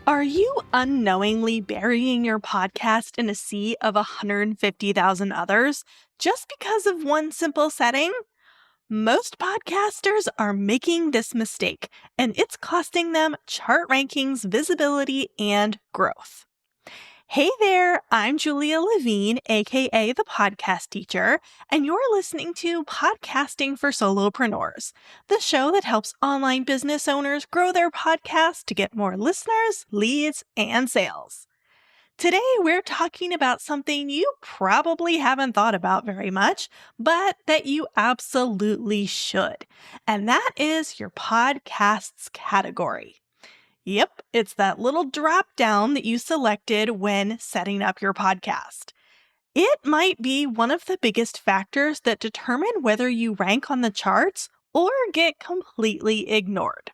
Are you unknowingly burying your podcast in a sea of 150,000 others just because of one simple setting? Most podcasters are making this mistake, and it's costing them chart rankings, visibility, and growth. Hey there, I'm Julia Levine, aka the Podcast Teacher, and you're listening to Podcasting for Solopreneurs, the show that helps online business owners grow their podcast to get more listeners, leads, and sales. Today, we're talking about something you probably haven't thought about very much, but that you absolutely should, and that is your podcast's category. Yep, it's that little drop down that you selected when setting up your podcast. It might be one of the biggest factors that determine whether you rank on the charts or get completely ignored.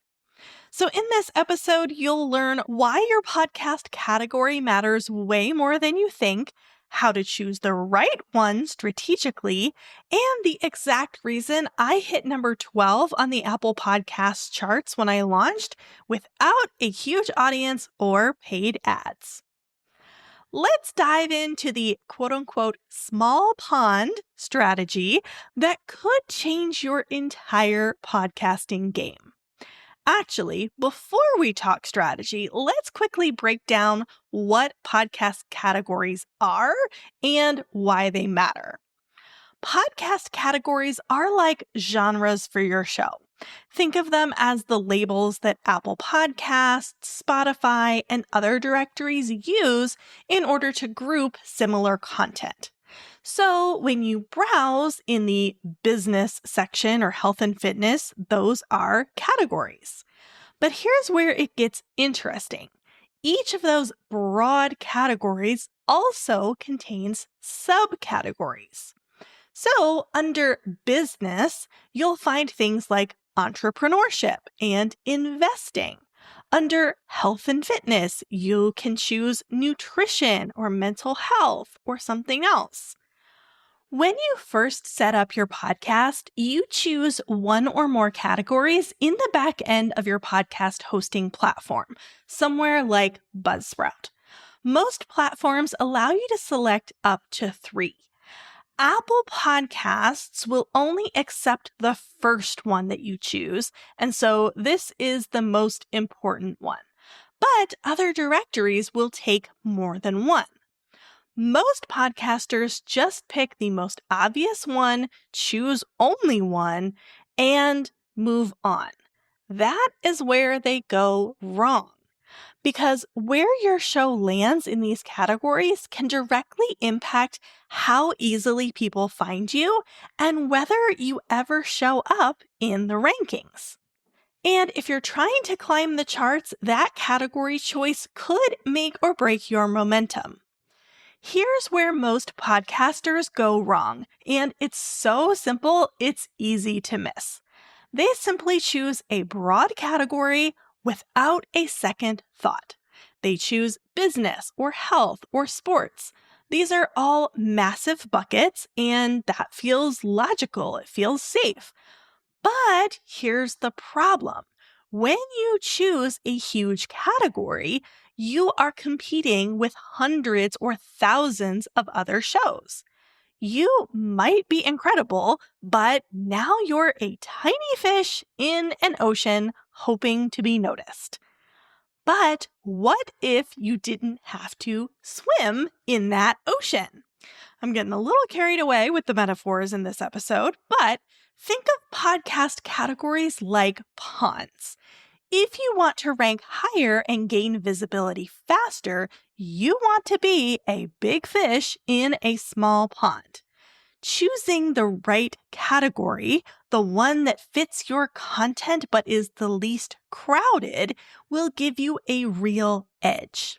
So in this episode, you'll learn why your podcast category matters way more than you think, how to choose the right one strategically, and the exact reason I hit number 12 on the Apple Podcasts charts when I launched without a huge audience or paid ads. Let's dive into the quote-unquote small pond strategy that could change your entire podcasting game. Actually, before we talk strategy, let's quickly break down what podcast categories are and why they matter. Podcast categories are like genres for your show. Think of them as the labels that Apple Podcasts, Spotify, and other directories use in order to group similar content. So when you browse in the business section or health and fitness, those are categories. But here's where it gets interesting. Each of those broad categories also contains subcategories. So under business, you'll find things like entrepreneurship and investing. Under health and fitness, you can choose nutrition or mental health or something else. When you first set up your podcast, you choose one or more categories in the back end of your podcast hosting platform, somewhere like Buzzsprout. Most platforms allow you to select up to 3. Apple Podcasts will only accept the first one that you choose, and so this is the most important one. But other directories will take more than one. Most podcasters just pick the most obvious one, choose only one, and move on. That is where they go wrong. Because where your show lands in these categories can directly impact how easily people find you and whether you ever show up in the rankings. And if you're trying to climb the charts, that category choice could make or break your momentum. Here's where most podcasters go wrong, and it's so simple, it's easy to miss. They simply choose a broad category without a second thought. They choose business or health or sports. These are all massive buckets, and that feels logical. It feels safe. But here's the problem. When you choose a huge category, you are competing with hundreds or thousands of other shows. You might be incredible, but now you're a tiny fish in an ocean hoping to be noticed. But what if you didn't have to swim in that ocean? I'm getting a little carried away with the metaphors in this episode, but think of podcast categories like ponds. If you want to rank higher and gain visibility faster, you want to be a big fish in a small pond. Choosing the right category, the one that fits your content but is the least crowded, will give you a real edge.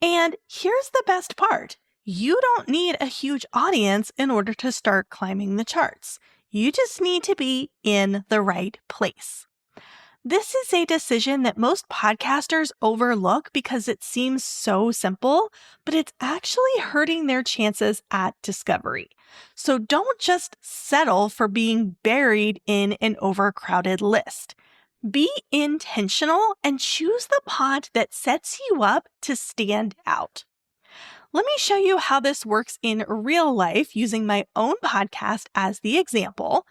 And here's the best part. You don't need a huge audience in order to start climbing the charts. You just need to be in the right place. This is a decision that most podcasters overlook because it seems so simple, but it's actually hurting their chances at discovery. So don't just settle for being buried in an overcrowded list. Be intentional and choose the pod that sets you up to stand out. Let me show you how this works in real life using my own podcast as the example.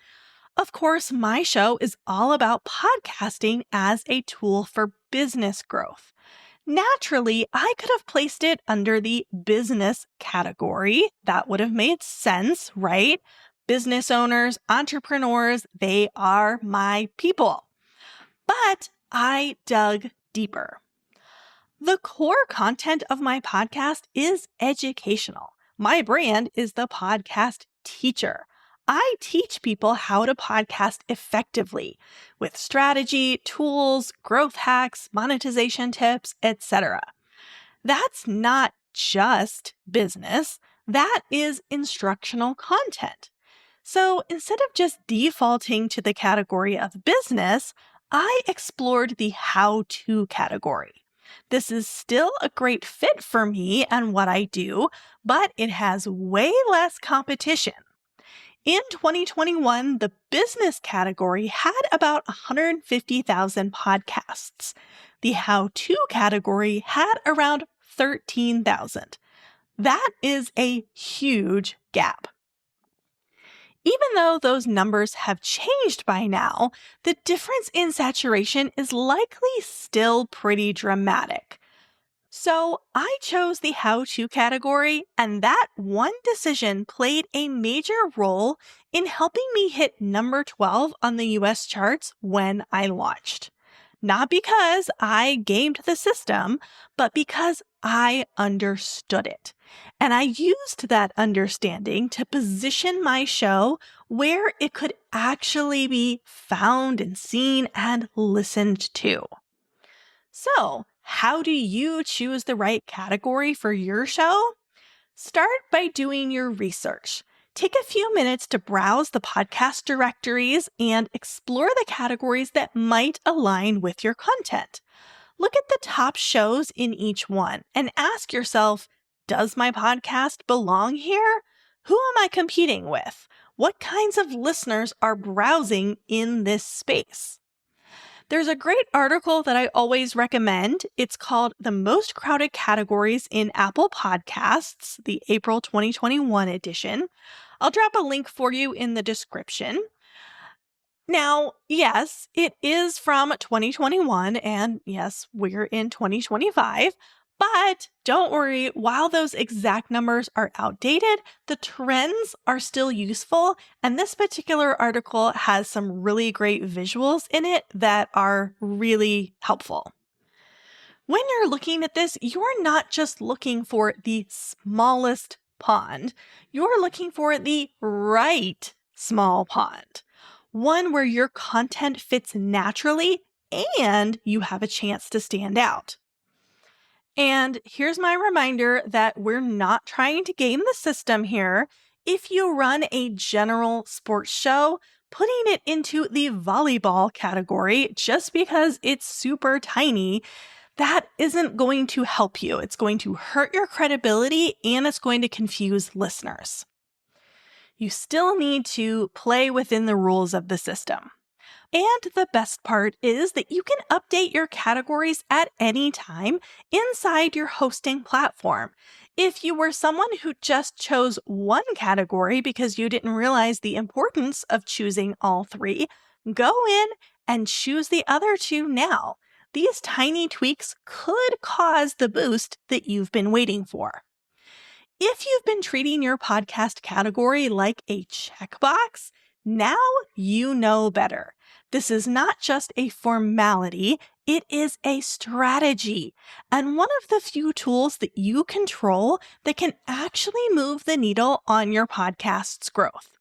Of course, my show is all about podcasting as a tool for business growth. Naturally, I could have placed it under the business category. That would have made sense, right? Business owners, entrepreneurs, they are my people. But I dug deeper. The core content of my podcast is educational. My brand is the podcast teacher. I teach people how to podcast effectively with strategy, tools, growth hacks, monetization tips, etc. That's not just business. That is instructional content. So instead of just defaulting to the category of business, I explored the how-to category. This is still a great fit for me and what I do, but it has way less competition. In 2021, the business category had about 150,000 podcasts. The how-to category had around 13,000. That is a huge gap. Even though those numbers have changed by now, the difference in saturation is likely still pretty dramatic. So I chose the how-to category, and that one decision played a major role in helping me hit number 12 on the US charts when I launched. Not because I gamed the system, but because I understood it. And I used that understanding to position my show where it could actually be found and seen and listened to. So, how do you choose the right category for your show? Start by doing your research. Take a few minutes to browse the podcast directories and explore the categories that might align with your content. Look at the top shows in each one and ask yourself, does my podcast belong here? Who am I competing with? What kinds of listeners are browsing in this space? There's a great article that I always recommend. It's called The Most Crowded Categories in Apple Podcasts, the April 2021 edition. I'll drop a link for you in the description. Now, yes, it is from 2021, and yes, we're in 2025. But don't worry, while those exact numbers are outdated, the trends are still useful, and this particular article has some really great visuals in it that are really helpful. When you're looking at this, you're not just looking for the smallest pond, you're looking for the right small pond, one where your content fits naturally and you have a chance to stand out. And here's my reminder that we're not trying to game the system here. If you run a general sports show, putting it into the volleyball category just because it's super tiny, that isn't going to help you. It's going to hurt your credibility and it's going to confuse listeners. You still need to play within the rules of the system. And the best part is that you can update your categories at any time inside your hosting platform. If you were someone who just chose one category because you didn't realize the importance of choosing all three, go in and choose the other two now. These tiny tweaks could cause the boost that you've been waiting for. If you've been treating your podcast category like a checkbox, now you know better. This is not just a formality, it is a strategy, and one of the few tools that you control that can actually move the needle on your podcast's growth.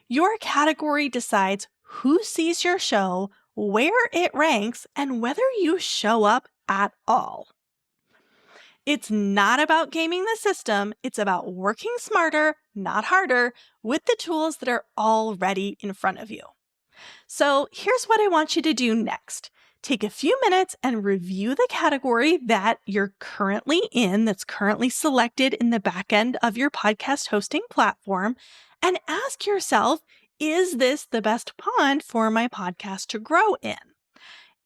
Your category decides who sees your show, where it ranks, and whether you show up at all. It's not about gaming the system, it's about working smarter, not harder, with the tools that are already in front of you. So here's what I want you to do next. Take a few minutes and review the category that you're currently in, that's currently selected in the back end of your podcast hosting platform, and ask yourself, is this the best pond for my podcast to grow in?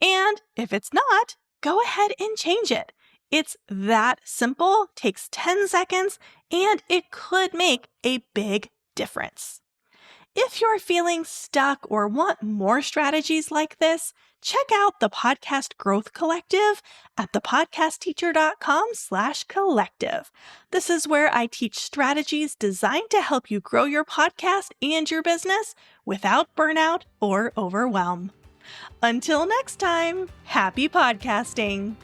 And if it's not, go ahead and change it. It's that simple, takes 10 seconds, and it could make a big difference. If you're feeling stuck or want more strategies like this, check out the Podcast Growth Collective at thepodcastteacher.com/collective. This is where I teach strategies designed to help you grow your podcast and your business without burnout or overwhelm. Until next time, happy podcasting!